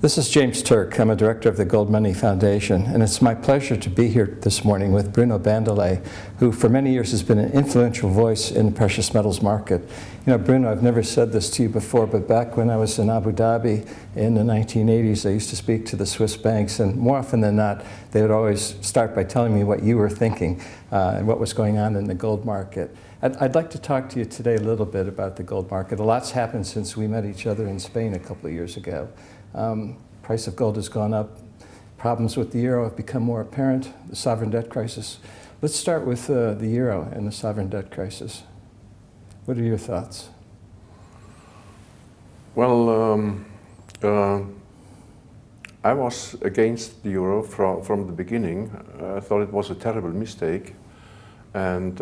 This is James Turk. I'm a director of the Gold Money Foundation, and it's my pleasure to be here this morning with Bruno Bandulet, who for many years has been an influential voice in the precious metals market. You know, Bruno, I've never said this to you before, but back when I was in Abu Dhabi in the 1980s, I used to speak to the Swiss banks, and more often than not, they would always start by telling me what you were thinking and what was going on in the gold market. I'd like to talk to you today a little bit about the gold market. A lot's happened since we met each other in Spain a couple of years ago. Price of gold has gone up. Problems with the euro have become more apparent. The sovereign debt crisis. Let's start with the euro and the sovereign debt crisis. What are your thoughts? Well, I was against the euro from the beginning. I thought it was a terrible mistake, and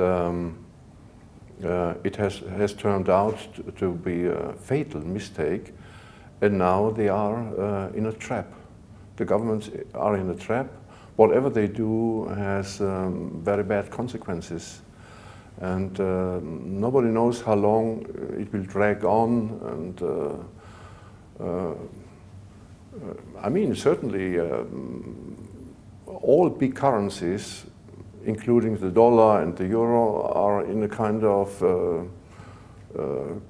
it has turned out to be a fatal mistake. And now they are in a trap. The governments are in a trap. Whatever they do has very bad consequences. And nobody knows how long it will drag on. And I mean, certainly all big currencies, including the dollar and the euro, are in a kind of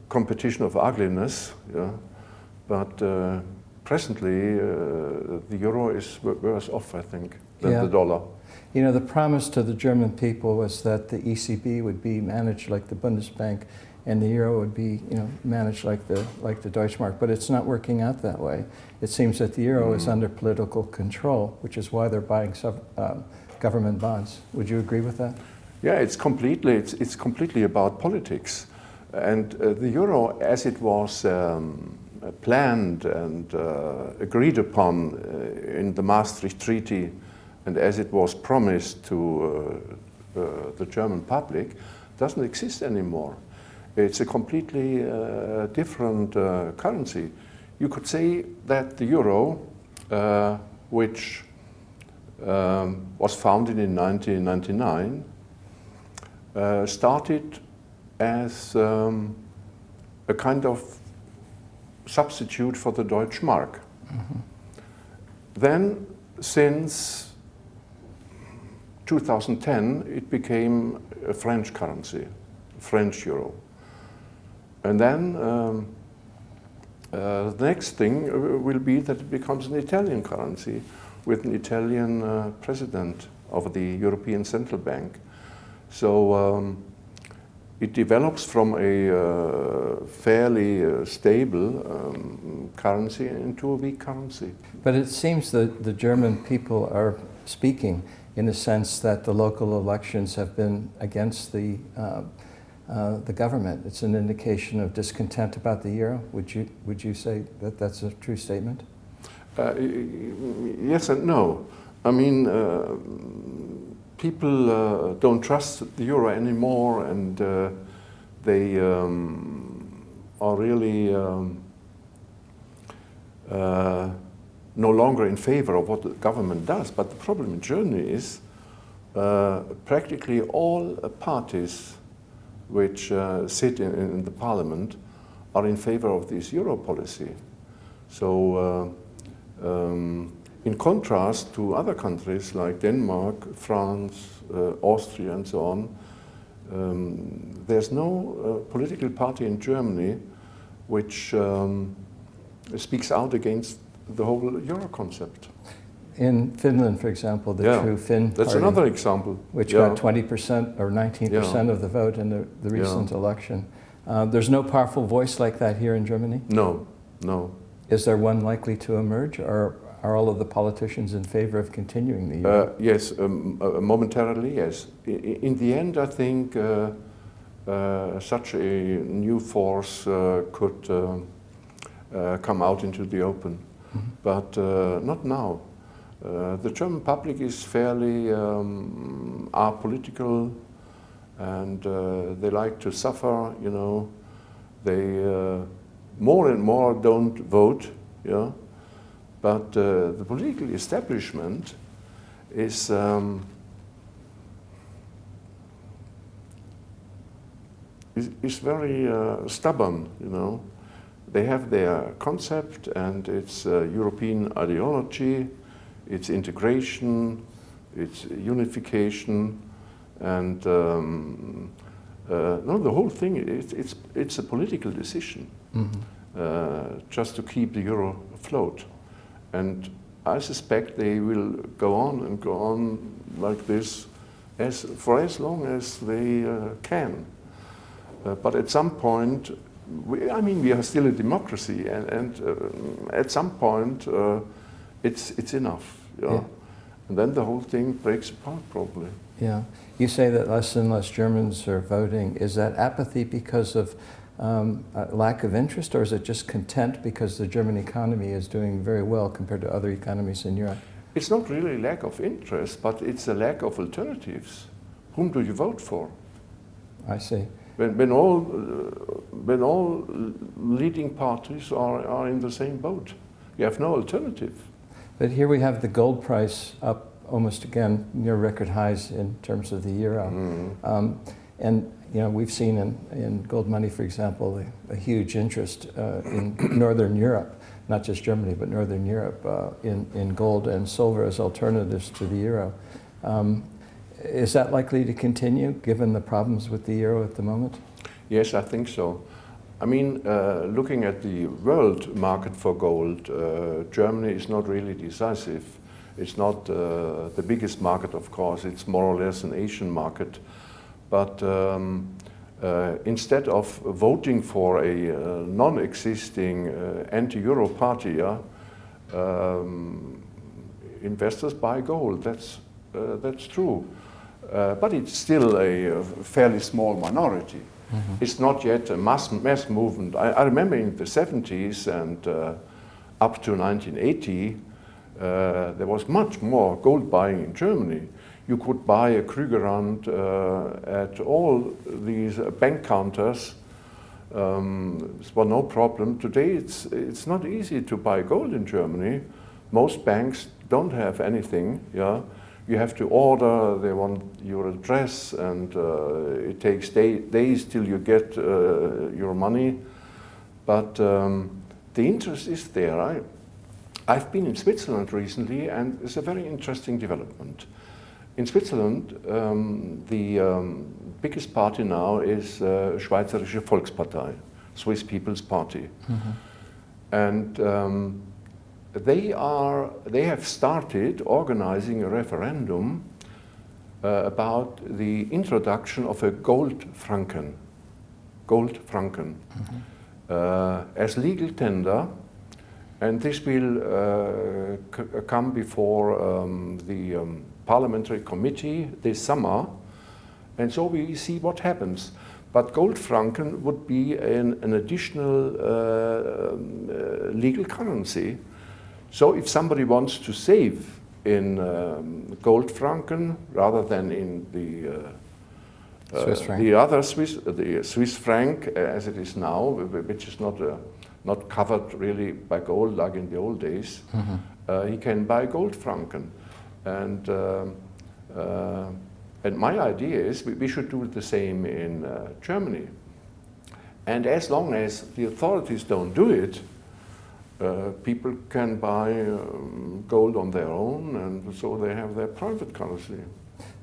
competition of ugliness. Yeah? But presently, the euro is worse off, I think, than the dollar. You know, the promise to the German people was that the ECB would be managed like the Bundesbank, and the euro would be, managed like the Deutschmark. But it's not working out that way. It seems that the euro is under political control, which is why they're buying government bonds. Would you agree with that? Yeah, it's completely about politics, and the euro, as it was planned and agreed upon in the Maastricht Treaty, and as it was promised to the German public, doesn't exist anymore. It's a completely different currency. You could say that the euro, which was founded in 1999, started as a kind of substitute for the Deutschmark. Mm-hmm. Then, since 2010, it became a French currency, French euro. And then the next thing will be that it becomes an Italian currency with an Italian president of the European Central Bank. So it develops from a fairly stable currency into a weak currency. But it seems that the German people are speaking in the sense that the local elections have been against the government. It's an indication of discontent about the euro. Would you say that that's a true statement? Yes and no. I mean, people don't trust the euro anymore, and they are really no longer in favor of what the government does. But the problem in Germany is practically all parties which sit in the parliament are in favor of this euro policy. So in contrast to other countries like Denmark, France, Austria, and so on, there's no political party in Germany which speaks out against the whole euro concept. In Finland, for example, the True Finn That's party, another example. Which got 20% or 19% of the vote in the recent election. There's no powerful voice like that here in Germany? No. Is there one likely to emerge, or are all of the politicians in favor of continuing the euro? Yes, momentarily, yes. In the end, I think such a new force could come out into the open, but not now. The German public is fairly apolitical, and they like to suffer, They more and more don't vote, but the political establishment is very stubborn, they have their concept, and it's European ideology, it's integration, it's unification, and no, the whole thing, it's a political decision, just to keep the euro afloat. And I suspect they will go on like this for as long as they can. But at some point, we are still a democracy, and at some point, it's enough. Yeah. And then the whole thing breaks apart, probably. Yeah. You say that less and less Germans are voting. Is that apathy because of lack of interest, or is it just content because the German economy is doing very well compared to other economies in Europe? It's not really lack of interest, but it's a lack of alternatives. Whom do you vote for? I see. When all leading parties are in the same boat, you have no alternative. But here we have the gold price up almost again near record highs in terms of the euro. And we've seen in gold money, for example, a huge interest in Northern Europe, not just Germany, but Northern Europe, in gold and silver as alternatives to the euro. Is that likely to continue, given the problems with the euro at the moment? Yes, I think so. I mean, looking at the world market for gold, Germany is not really decisive. It's not the biggest market, of course. It's more or less an Asian market. But instead of voting for a non-existing anti-euro party, investors buy gold. That's true. But it's still a fairly small minority. It's not yet a mass movement. I remember in the 70s and up to 1980, there was much more gold buying in Germany. You could buy a Krügerrand at all these bank counters. It was no problem. Today it's not easy to buy gold in Germany. Most banks don't have anything. Yeah, you have to order. They want your address, and it takes days till you get your money. But the interest is there. I've been in Switzerland recently, and it's a very interesting development. In Switzerland, the biggest party now is Schweizerische Volkspartei, Swiss People's Party. And they have started organizing a referendum about the introduction of a gold franken as legal tender. And this will come before the parliamentary committee this summer, and so we see what happens. But gold franken would be an additional legal currency. So if somebody wants to save in gold franken rather than in the Swiss franc as it is now, which is not covered really by gold like in the old days, he can buy gold franken. And my idea is we should do the same in Germany. And as long as the authorities don't do it, people can buy gold on their own, and so they have their private currency.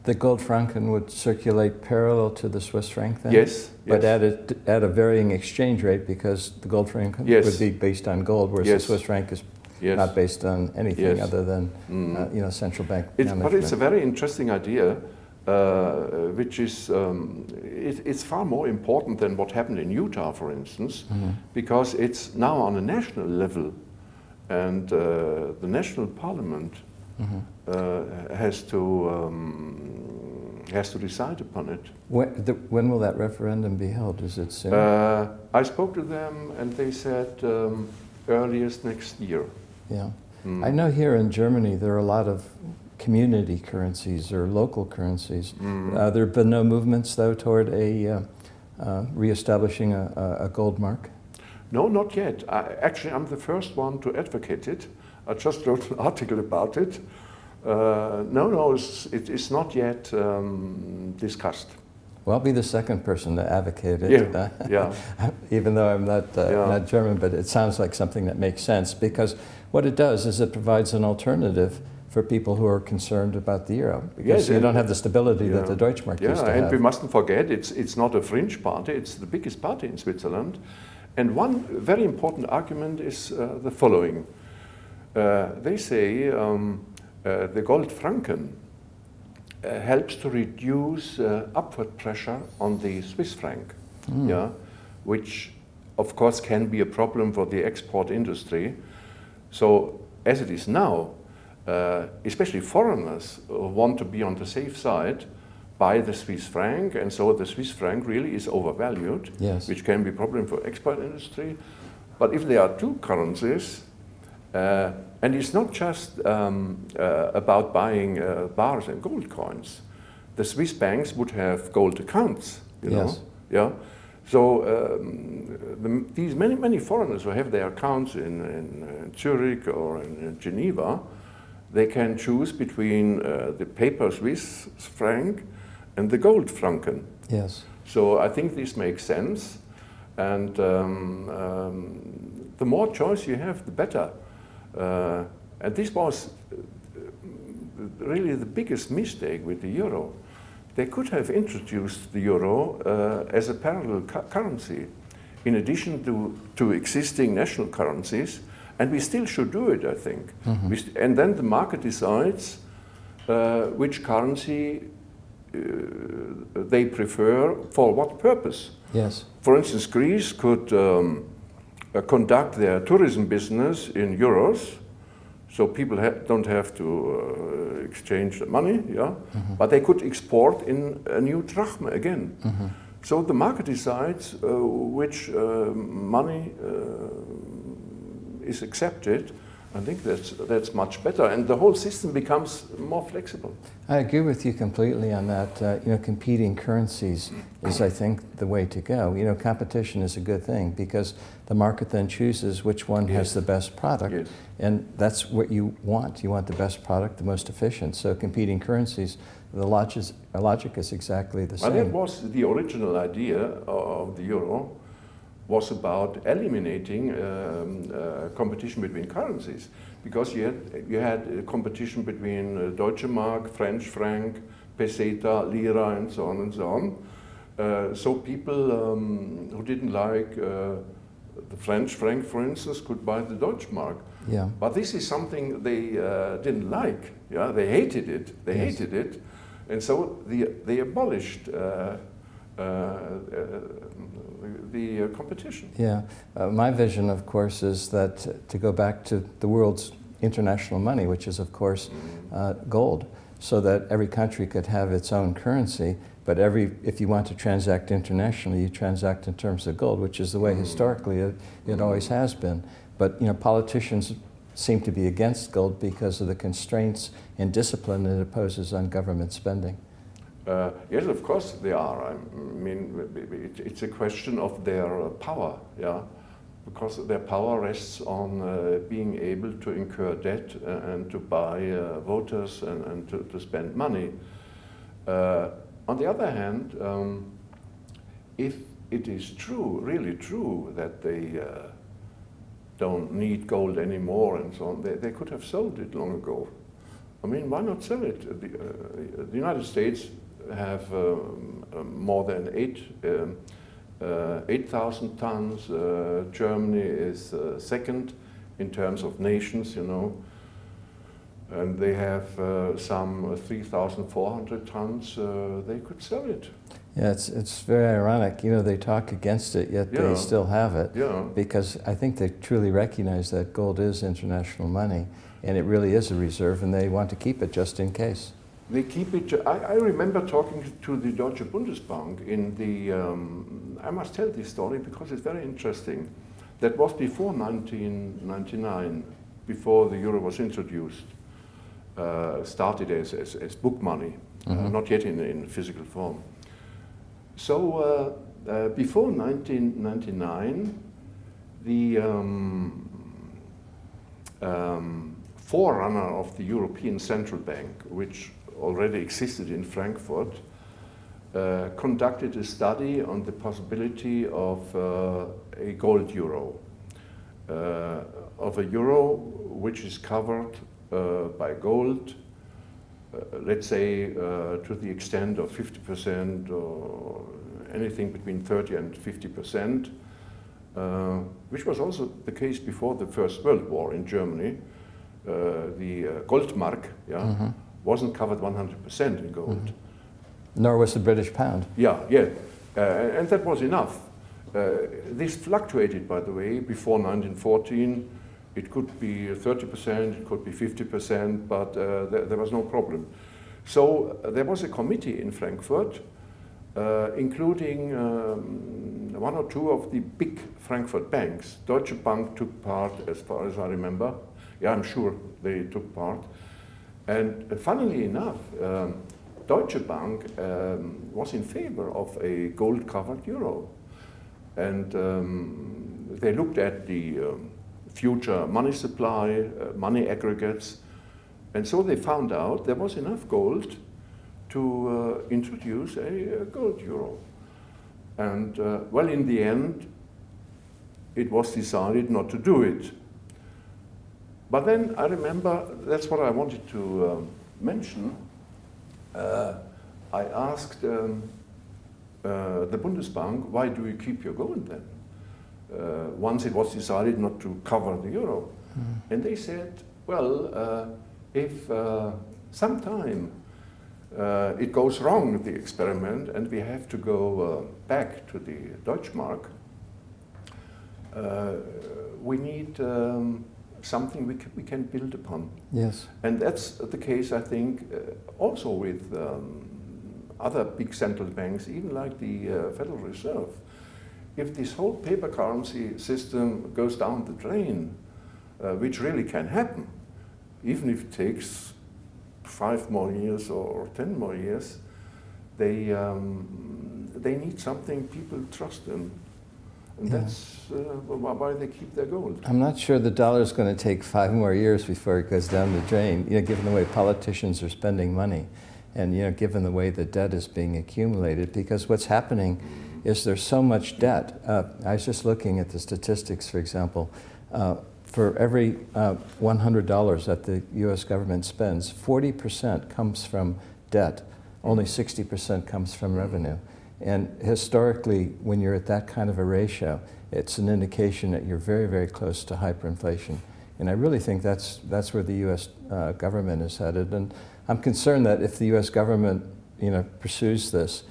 The gold franken would circulate parallel to the Swiss franc then? Yes. But at a varying exchange rate, because the gold franken would be based on gold, whereas the Swiss franc is not based on anything other than central bank management. But it's a very interesting idea, which is it's far more important than what happened in Utah, for instance, because it's now on a national level, and the national parliament has to decide upon it. When will that referendum be held? Is it soon? I spoke to them, and they said earliest next year. Yeah. I know here in Germany there are a lot of community currencies or local currencies. There have been no movements, though, toward re-establishing a gold mark? No, not yet. Actually, I'm the first one to advocate it. I just wrote an article about it. No, it's not yet discussed. Well, I'll be the second person to advocate it, Yeah. even though I'm not German, but it sounds like something that makes sense, because what it does is it provides an alternative for people who are concerned about the euro, because you don't have the stability that the Deutschmark used to have. And we mustn't forget, it's not a fringe party, it's the biggest party in Switzerland. And one very important argument is the following. They say the gold franken helps to reduce upward pressure on the Swiss franc, which of course can be a problem for the export industry. So as it is now, especially foreigners want to be on the safe side, buy the Swiss franc, and so the Swiss franc really is overvalued, which can be a problem for export industry. But if there are two currencies, and it's not just about buying bars and gold coins. The Swiss banks would have gold accounts, you know. Yeah. So these many foreigners who have their accounts in Zurich or in Geneva, they can choose between the paper Swiss franc and the gold franken. Yes. So I think this makes sense, and the more choice you have, the better. And this was really the biggest mistake with the euro. They could have introduced the euro as a parallel currency, in addition to existing national currencies, and we still should do it, I think. And then the market decides which currency they prefer for what purpose. Yes. For instance, Greece could conduct their tourism business in euros, so people don't have to exchange the money, but they could export in a new drachma again. So the market decides which money is accepted. I think that's much better, and the whole system becomes more flexible. I agree with you completely on that. Competing currencies is, I think, the way to go. Competition is a good thing, because the market then chooses which one has the best product, and that's what you want. You want the best product, the most efficient. So competing currencies, the logic is exactly the same. That was the original idea of the euro. Was about eliminating competition between currencies, because you had a competition between Deutsche Mark, French franc, peseta, lira, and so on and so on. So people who didn't like the French franc, for instance, could buy the Deutsche Mark. Yeah. But this is something they didn't like. Yeah, they hated it. They hated it, and so they abolished. The competition. Yeah, my vision, of course, is that to go back to the world's international money, which is, of course, gold, so that every country could have its own currency, but if you want to transact internationally, you transact in terms of gold, which is the way historically it always has been. But politicians seem to be against gold because of the constraints and discipline it imposes on government spending. Yes, of course they are. I mean, it's a question of their power, because their power rests on being able to incur debt and to buy voters and to spend money. On the other hand, if it is true, really true, that they don't need gold anymore and so on, they could have sold it long ago. I mean, why not sell it? The United States have more than 8,000 tons. Germany is second in terms of nations, and they have some 3,400 tons. They could sell it. Yeah, it's very ironic. They talk against it, yet they still have it. Yeah. Because I think they truly recognize that gold is international money, and it really is a reserve, and they want to keep it just in case. They keep it. I remember talking to the Deutsche Bundesbank in the. I must tell this story because it's very interesting. That was before 1999, before the euro was introduced. Started as book money, not yet in physical form. So before 1999, the forerunner of the European Central Bank, which already existed in Frankfurt, conducted a study on the possibility of a gold euro, of a euro which is covered by gold, let's say to the extent of 50% or anything between 30 and 50%, which was also the case before the First World War in Germany. The Goldmark wasn't covered 100% in gold. Nor was the British pound. And that was enough. This fluctuated, by the way, before 1914. It could be 30%, it could be 50%, but there was no problem. So there was a committee in Frankfurt, including one or two of the big Frankfurt banks. Deutsche Bank took part, as far as I remember. Yeah, I'm sure they took part. And funnily enough, Deutsche Bank was in favor of a gold-covered euro. And they looked at the future money supply, money aggregates, and so they found out there was enough gold to introduce a gold euro. And well, in the end, it was decided not to do it. But then I remember, that's what I wanted to mention. I asked the Bundesbank, why do you keep your gold then? Once it was decided not to cover the euro. And they said, well, if sometime it goes wrong, the experiment, and we have to go back to the Deutschmark, we need something we can build upon. Yes. And that's the case, I think, also with other big central banks, even like the Federal Reserve. If this whole paper currency system goes down the drain, which really can happen, even if it takes 5 more years or 10 more years, they need something people trust in. And that's why they keep their gold. I'm not sure the dollar is going to take 5 more years before it goes down the drain, given the way politicians are spending money and, given the way the debt is being accumulated, because what's happening is there's so much debt. I was just looking at the statistics, for example. For every $100 that the US government spends, 40% comes from debt. Only 60% comes from revenue. And historically, when you're at that kind of a ratio, it's an indication that you're very, very close to hyperinflation. And I really think that's where the US government is headed. And I'm concerned that if the US government pursues this,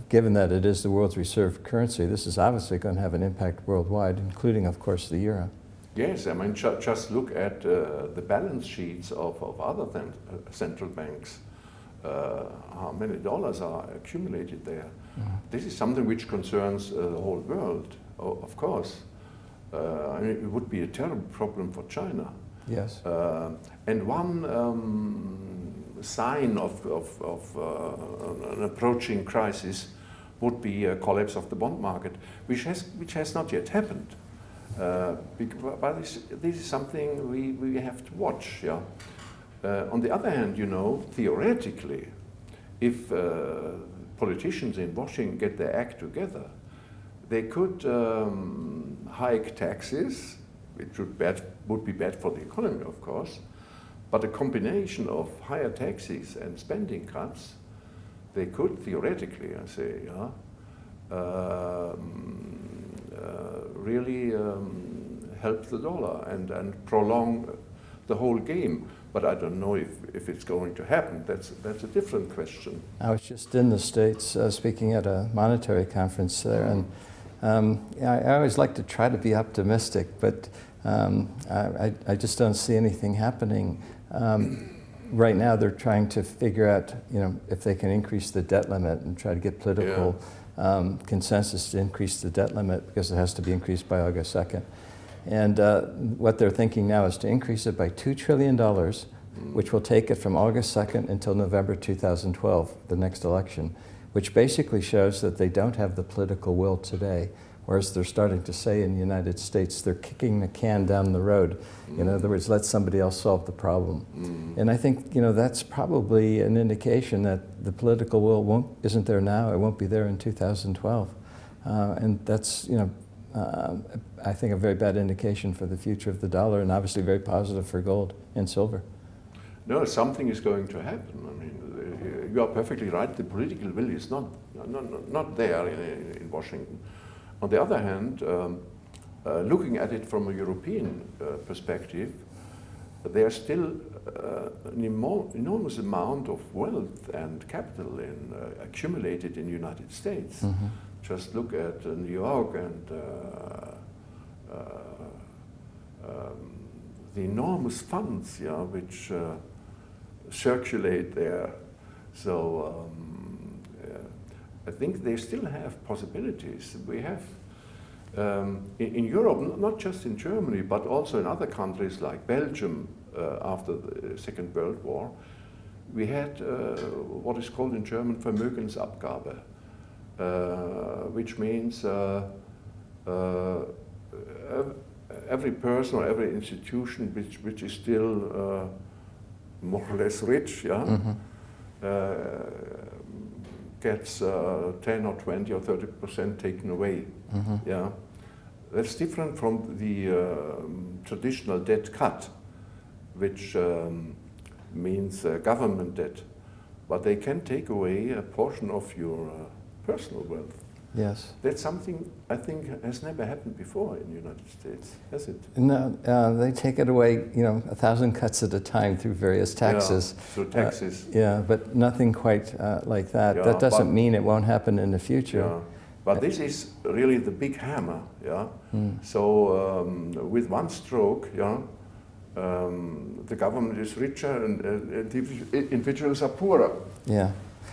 given that it is the world's reserve currency, this is obviously going to have an impact worldwide, including, of course, the euro. Yes, I mean, just look at the balance sheets of other central banks. How many dollars are accumulated there? This is something which concerns the whole world, of course. I mean, it would be a terrible problem for China. Yes. And one sign of an approaching crisis would be a collapse of the bond market, which has not yet happened. But this is something we have to watch. Yeah. On the other hand, theoretically, if politicians in Washington get their act together, they could hike taxes, which would be bad for the economy, of course, but a combination of higher taxes and spending cuts, they could theoretically, I say, really help the dollar and prolong the whole game. But I don't know if it's going to happen. That's a different question. I was just in the States speaking at a monetary conference there, and I always like to try to be optimistic, but I just don't see anything happening. Right now they're trying to figure out if they can increase the debt limit and try to get political consensus to increase the debt limit, because it has to be increased by August 2nd. And what they're thinking now is to increase it by $2 trillion, which will take it from August 2nd until November 2012, the next election, which basically shows that they don't have the political will today, whereas they're starting to say in the United States they're kicking the can down the road. In other words, let somebody else solve the problem. And I think that's probably an indication that the political will isn't there now. It won't be there in 2012, and that's I think a very bad indication for the future of the dollar, and obviously very positive for gold and silver. No, something is going to happen. I mean, you are perfectly right. The political will is not there in Washington. On the other hand, looking at it from a European perspective, there's still an enormous amount of wealth and capital accumulated in the United States. Mm-hmm. Just look at New York and the enormous funds, which circulate there. So I think they still have possibilities. We have in Europe, not just in Germany, but also in other countries like Belgium after the Second World War, we had what is called in German Vermögensabgabe, which means every person or every institution which is still more or less rich, gets 10 or 20 or 30% taken away. Mm-hmm. That's different from the traditional debt cut, which means government debt, but they can take away a portion of your personal wealth. Yes. That's something I think has never happened before in the United States, has it? No, they take it away, 1,000 cuts at a time through various taxes. Yeah, through taxes. But nothing quite like that. That doesn't mean it won't happen in the future. Yeah. But this is really the big hammer, So with one stroke, the government is richer and individuals are poorer. Yeah.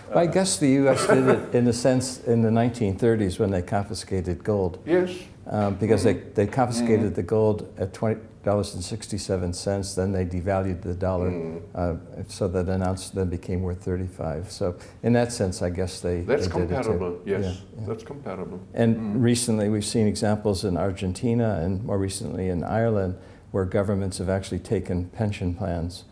Well, I guess the U.S. did it in a sense in the 1930s when they confiscated gold. Yes. Because they confiscated the gold at $20.67, then they devalued the dollar so that an ounce then became worth 35. So in that sense, I guess they That's did comparable, it too. yes. Yeah. That's comparable. And recently we've seen examples in Argentina and more recently in Ireland where governments have actually taken pension plans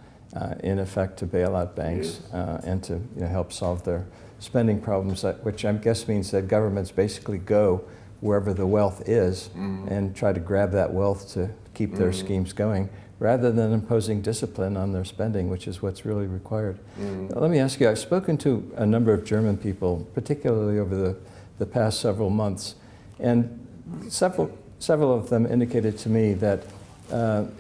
in effect to bail out banks and to help solve their spending problems, which I guess means that governments basically go wherever the wealth is and try to grab that wealth to keep their schemes going, rather than imposing discipline on their spending, which is what's really required. Now, let me ask you, I've spoken to a number of German people, particularly over the past several months, and several of them indicated to me that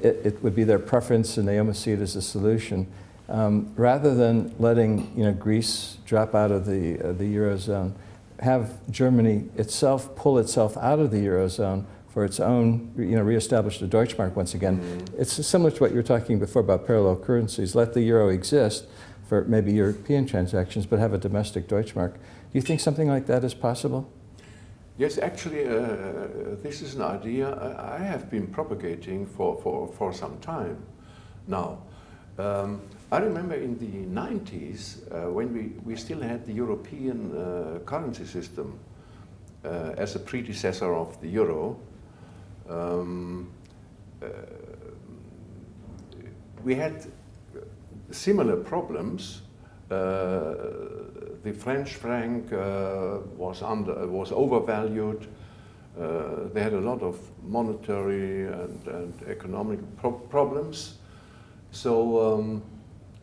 it would be their preference, and they almost see it as a solution, rather than letting Greece drop out of the Eurozone, have Germany itself pull itself out of the Eurozone for its own, reestablish the Deutschmark once again. It's similar to what you were talking before about parallel currencies. Let the euro exist for maybe European transactions, but have a domestic Deutschmark. Do you think something like that is possible? Yes, actually, this is an idea I have been propagating for some time now. I remember in the 90s when we still had the European currency system as a predecessor of the euro. We had similar problems. The French franc was overvalued. They had a lot of monetary and economic problems. So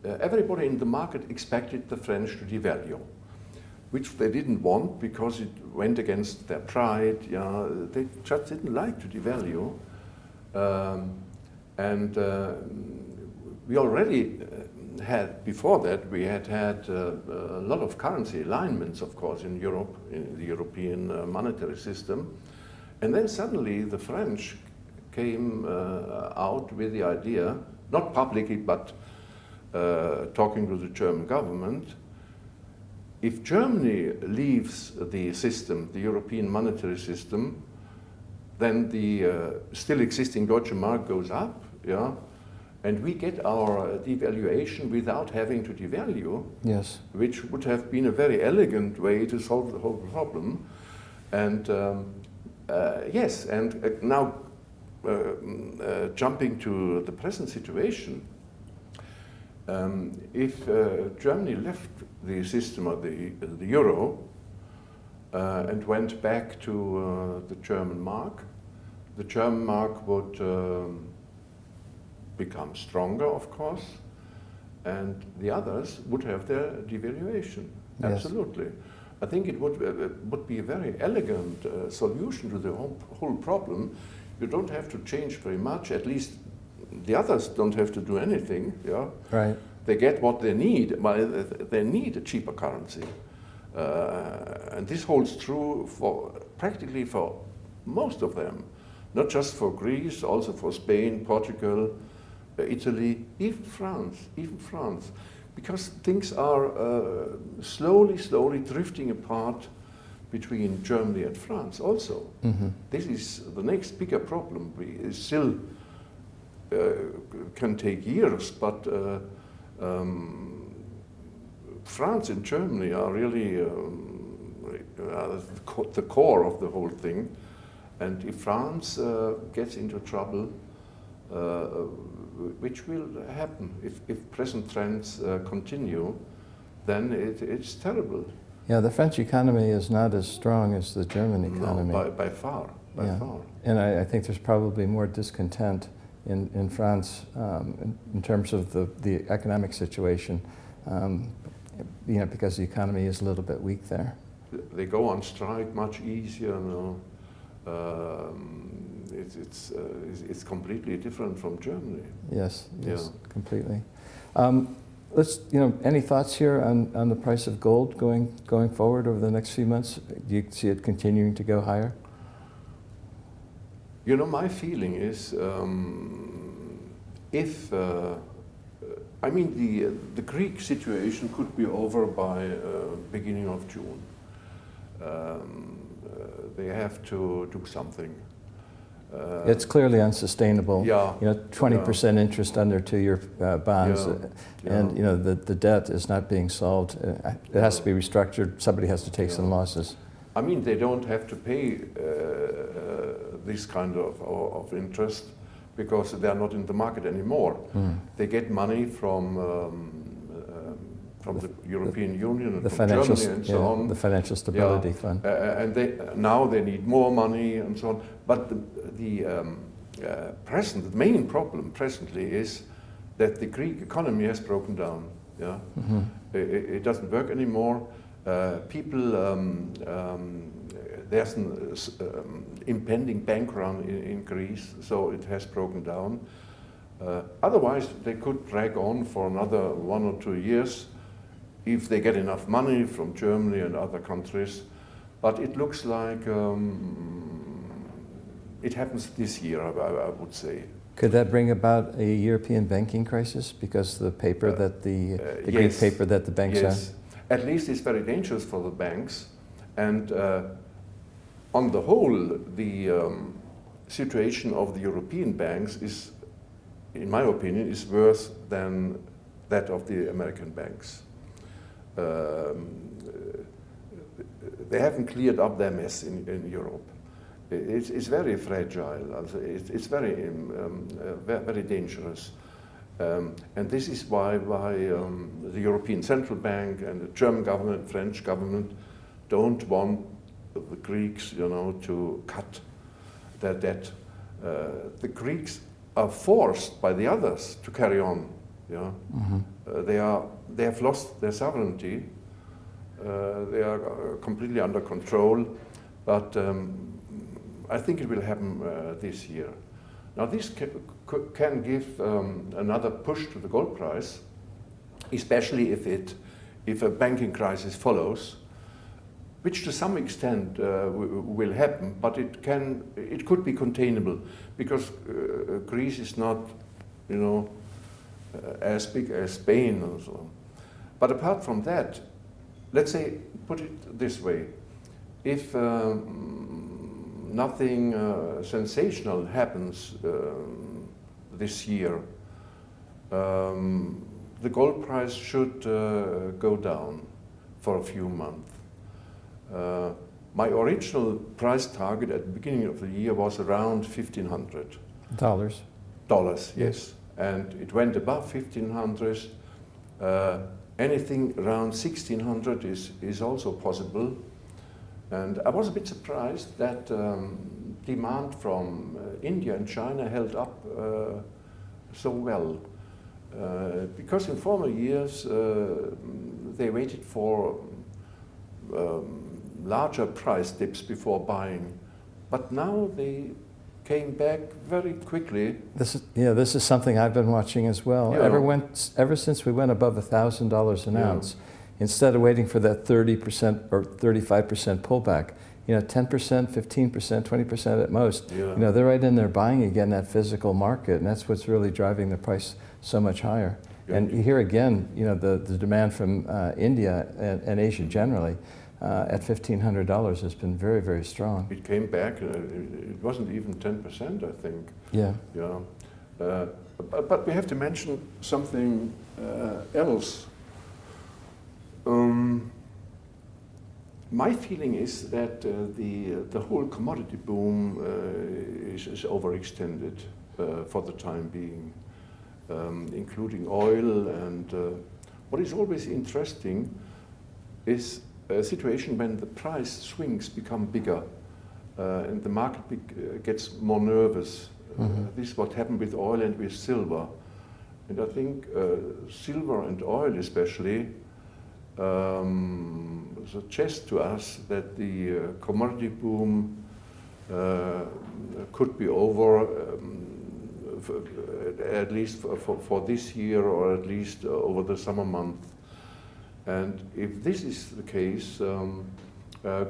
everybody in the market expected the French to devalue, which they didn't want because it went against their pride. They just didn't like to devalue. We already had, before that, we had a lot of currency alignments, of course, in Europe, in the European monetary system. And then suddenly the French came out with the idea, not publicly, but talking to the German government, if Germany leaves the system, the European monetary system, then the still existing Deutsche Mark goes up, and we get our devaluation without having to devalue, which would have been a very elegant way to solve the whole problem. And Yes, and now jumping to the present situation, if Germany left the system of the euro and went back to the German mark would become stronger, of course, and the others would have their devaluation. Yes. Absolutely. I think it would be a very elegant solution to the whole problem. You don't have to change very much, at least the others don't have to do anything. Yeah? Right. They get what they need. They need a cheaper currency. And this holds true for practically for most of them, not just for Greece, also for Spain, Portugal, Italy, even France, because things are slowly drifting apart between Germany and France also. Mm-hmm. This is the next bigger problem. We still can take years, but France and Germany are really the core of the whole thing. And if France gets into trouble, which will happen if present trends continue, then it's terrible. Yeah, the French economy is not as strong as the German economy. No, by far. And I think there's probably more discontent in France in terms of the economic situation, because the economy is a little bit weak there. They go on strike much easier now. It's completely different from Germany. Yes, Yeah. completely. Any thoughts here on the price of gold going forward over the next few months? Do you see it continuing to go higher? My feeling is the Greek situation could be over by beginning of June. They have to do something. It's clearly unsustainable. Yeah. 20% interest under 2-year bonds, and the debt is not being solved. It has to be restructured. Somebody has to take some losses. I mean, they don't have to pay this kind of interest because they are not in the market anymore. They get money from the European Union and from Germany and so on. The Financial Stability Fund. And now they need more money and so on. But the main problem presently is that the Greek economy has broken down. Yeah, it doesn't work anymore. There's an impending bank run in Greece, so it has broken down. Otherwise, they could drag on for another 1 or 2 years if they get enough money from Germany and other countries. But it looks like it happens this year, I would say. Could that bring about a European banking crisis because the paper that the Greek yes. paper that the banks Yes. At least it's very dangerous for the banks. And on the whole, the situation of the European banks is, in my opinion, is worse than that of the American banks. They haven't cleared up their mess in Europe. It's very fragile. It's very very dangerous. And this is why the European Central Bank and the German government, French government don't want the Greeks, to cut their debt. The Greeks are forced by the others to carry on. They have lost their sovereignty. They are completely under control. But I think it will happen this year. Now this can give another push to the gold price, especially if a banking crisis follows, which to some extent will happen, but it could be containable because Greece is not, as big as Spain and so on. But apart from that, let's say, put it this way, if nothing sensational happens this year, the gold price should go down for a few months. my original price target at the beginning of the year was around $1,500. Dollars, yes. And it went above 1,500. Anything around 1,600 is also possible. And I was a bit surprised that demand from India and China held up so well. Because in former years they waited for larger price dips before buying, but now they came back very quickly. This is something I've been watching as well. Yeah. Ever since we went above $1,000 an Yeah. ounce, instead of waiting for that 30% or 35% pullback, 10%, 15%, 20% at most, Yeah. they're right in there buying again that physical market, and that's what's really driving the price so much higher. Yeah. And here again, the demand from India and Asia generally at $1,500 has been very, very strong. It came back, it wasn't even 10%, I think. Yeah. Yeah. But we have to mention something else. My feeling is that the whole commodity boom is overextended for the time being, including oil. And what is always interesting is a situation when the price swings become bigger and the market gets more nervous. This is what happened with oil and with silver. And I think silver and oil especially suggest to us that the commodity boom could be over, at least for this year, or at least over the summer month. And if this is the case,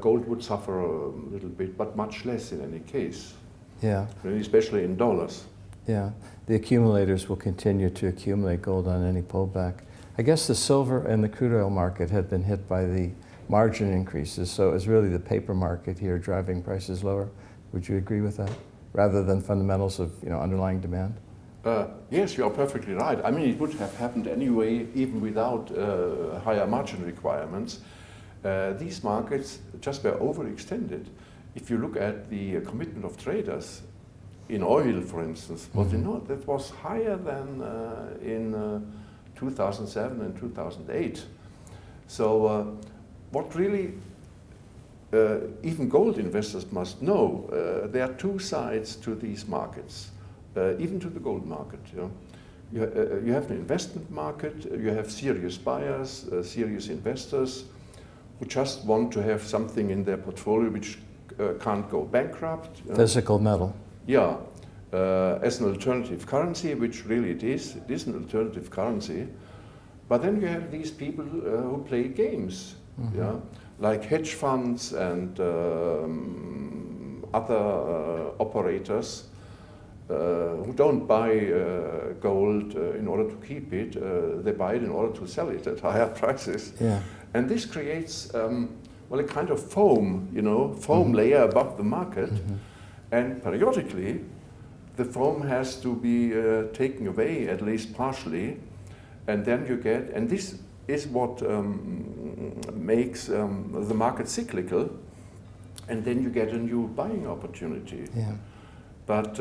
gold would suffer a little bit, but much less in any case. Yeah. Especially in dollars. Yeah. The accumulators will continue to accumulate gold on any pullback. I guess the silver and the crude oil market had been hit by the margin increases, so it's really the paper market here driving prices lower. Would you agree with that? Rather than fundamentals of underlying demand? Yes, you are perfectly right. I mean, it would have happened anyway, even without higher margin requirements. These markets just were overextended. If you look at the commitment of traders in oil, for instance, that was higher than in 2007 and 2008. So what really even gold investors must know, there are two sides to these markets, even to the gold market. You have an investment market, you have serious buyers, serious investors who just want to have something in their portfolio which can't go bankrupt. Physical metal. Yeah, as an alternative currency, which really it is an alternative currency. But then you have these people who play games, like hedge funds and other operators who don't buy gold in order to keep it, they buy it in order to sell it at higher prices. Yeah. And this creates a kind of foam, foam layer above the market. And periodically, the foam has to be taken away, at least partially. And then you get, and this is what makes the market cyclical, and then you get a new buying opportunity. Yeah. But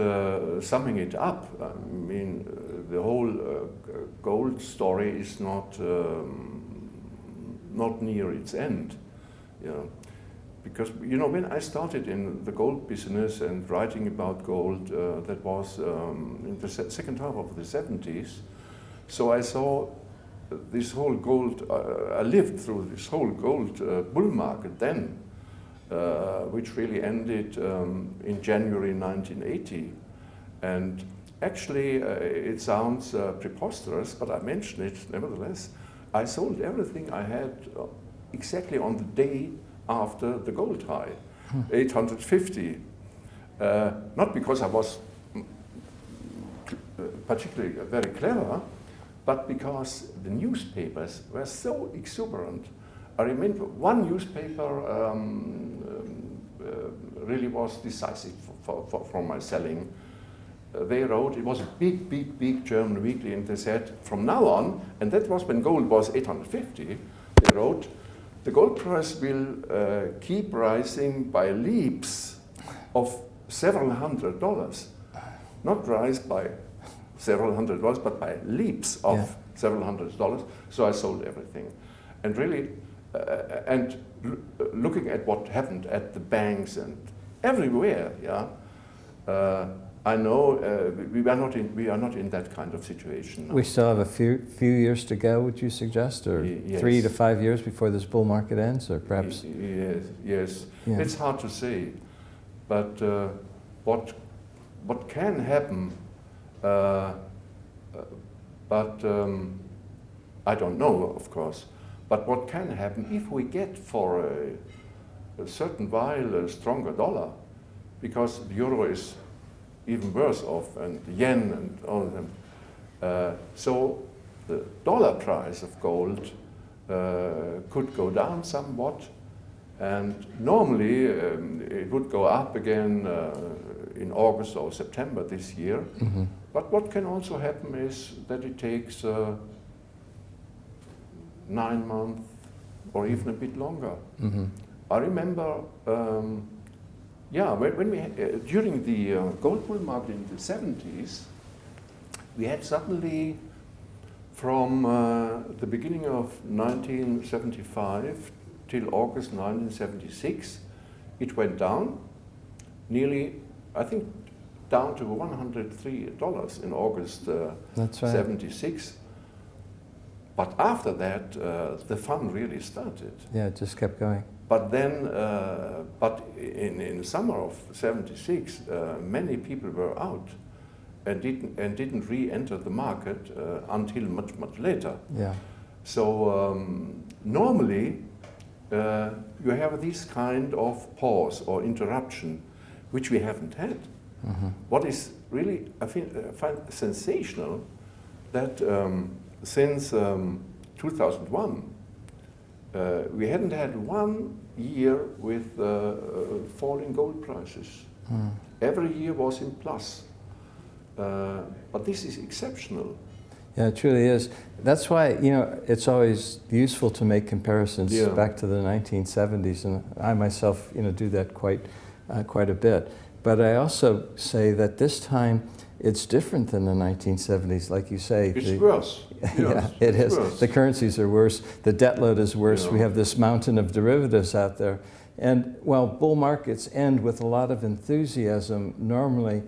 summing it up, I mean, the whole gold story is not near its end. Because when I started in the gold business and writing about gold, that was in the second half of the 70s. So I saw this whole gold, I lived through this whole gold bull market then, which really ended in January 1980. And actually, it sounds preposterous, but I mention it nevertheless. I sold everything I had exactly on the day after the gold high, 850. Not because I was particularly very clever, but because the newspapers were so exuberant. I remember one newspaper really was decisive for my selling. They wrote, it was a big German weekly, and they said, from now on, and that was when gold was 850, they wrote, the gold price will keep rising by leaps of several $100s. Not rise by several $100s, but by leaps of several $100s. So I sold everything. And really, looking at what happened at the banks and everywhere, I know we are not in that kind of situation now. We still have a few years to go, would you suggest, or Yes. 3 to 5 years before this bull market ends, or perhaps? Yes. Yeah. It's hard to say, but what can happen? I don't know, of course. But what can happen if we get for a certain while a stronger dollar, because the euro is even worse off, and the yen and all of them. So the dollar price of gold could go down somewhat, and normally it would go up again in August or September this year. Mm-hmm. But what can also happen is that it takes 9 months or even a bit longer. Mm-hmm. I remember, when we during the gold bull market in the 70s, we had suddenly, from the beginning of 1975 till August 1976, it went down nearly, I think, down to $103 in August That's right. 76. But after that, the fun really started. Yeah, it just kept going. But then, in the summer of '76, many people were out and didn't re-enter the market until much later. Yeah. So normally, you have this kind of pause or interruption, which we haven't had. Mm-hmm. What is really, I find sensational, that since 2001, we hadn't had 1 year with falling gold prices. Mm. Every year was in plus. But this is exceptional. Yeah, it truly is. That's why, it's always useful to make comparisons back to the 1970s, and I myself, do that quite a bit. But I also say that this time it's different than the 1970s, like you say. It's worse. Yeah, it is. Worse. The currencies are worse. The debt load is worse. We have this mountain of derivatives out there. And while bull markets end with a lot of enthusiasm, normally,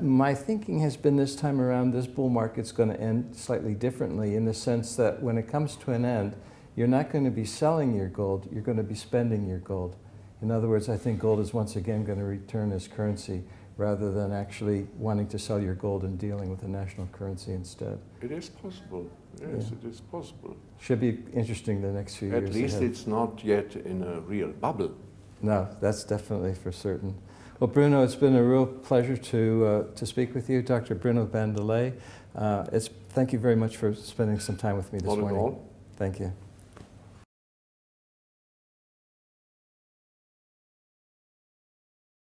my thinking has been this time around, this bull market's going to end slightly differently, in the sense that when it comes to an end, you're not going to be selling your gold, you're going to be spending your gold. In other words, I think gold is once again going to return as currency, rather than actually wanting to sell your gold and dealing with a national currency instead. It is possible. Yes, it is possible. Should be interesting the next few years. At least ahead. it's not yet in a real bubble. No, that's definitely for certain. Well, Bruno, it's been a real pleasure to speak with you, Dr. Bruno Bandulet. Thank you very much for spending some time with me this Not at morning. all. Thank you.